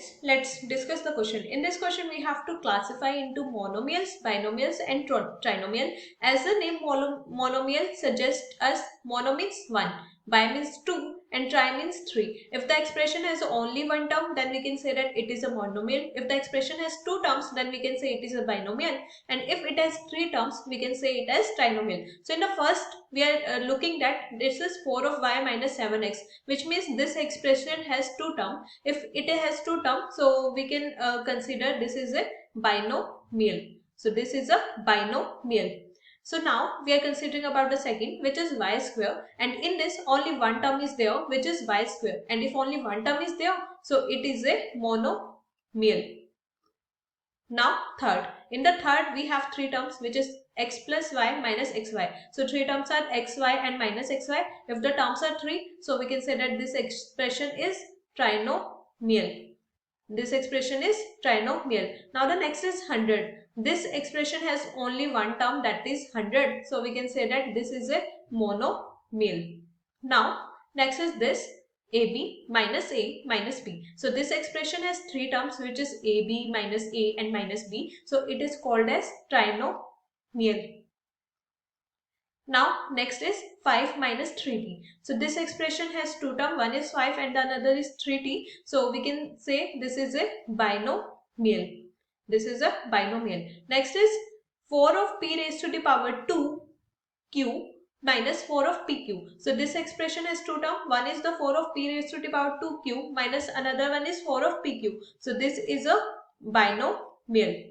students, let's discuss the question. In this question, we have to classify into monomials, binomials and trinomial. As the name monomial suggests us, mono means 1, bi means 2 and tri means 3. If the expression has only one term, then we can say that it is a monomial. If the expression has two terms, then we can say it is a binomial. And if it has three terms, we can say it as trinomial. So in the first, we are looking at this is 4 of y minus 7x, which means this expression has two terms. If it has two terms, so we can consider this is a binomial. So this is a binomial. So now we are considering about the second, which is y square, and in this only one term is there, which is y square, and if only one term is there, so it is a monomial. Now third, in the third we have three terms, which is x plus y minus xy. So three terms are xy and minus xy. If the terms are three, so we can say that this expression is trinomial. This expression is trinomial. Now the next is 100. This expression has only one term, that is 100. So we can say that this is a monomial. Now next is this AB minus A minus B. So this expression has three terms, which is AB minus A and minus B. So it is called as trinomial. Now next is 5 minus 3t. So this expression has two terms, one is 5 and the another is 3t. So we can say this is a binomial. This is a binomial. Next is 4 of p raised to the power 2q minus 4 of pq. So this expression has two terms, one is the 4 of p raised to the power 2q minus another one is 4 of pq. So this is a binomial.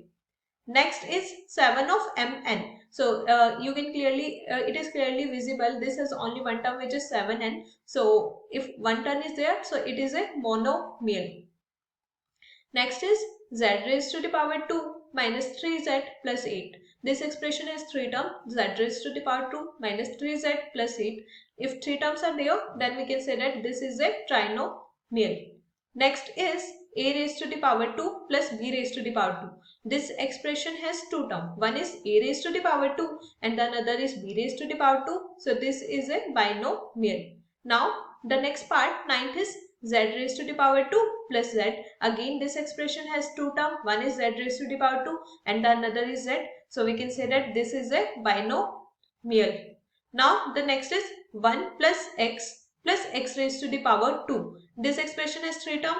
Next is 7 of mn. So you can clearly, it is clearly visible, this has only one term, which is 7n. So if one term is there, so it is a monomial. Next is z raised to the power 2 minus 3z plus 8. This expression has three terms, z raised to the power 2 minus 3z plus 8. If three terms are there, then we can say that this is a trinomial. Next is a raised to the power 2 plus b raised to the power 2. This expression has two terms. One is a raised to the power 2 and the other is b raised to the power 2. So this is a binomial. Now the next part, ninth, is z raised to the power 2 plus z. Again this expression has two terms. One is z raised to the power 2 and the another is z. So we can say that this is a binomial. Now the next is 1 plus x raised to the power 2. This expression has three terms,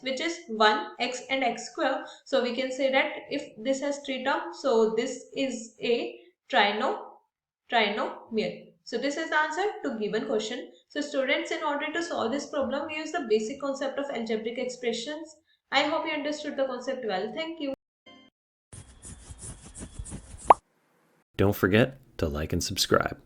which is 1, x and x square. So we can say that if this has three terms, so this is a trinomial. So this is the answer to given question. So students, in order to solve this problem, we use the basic concept of algebraic expressions. I hope you understood the concept well. Thank you. Don't forget to like and subscribe.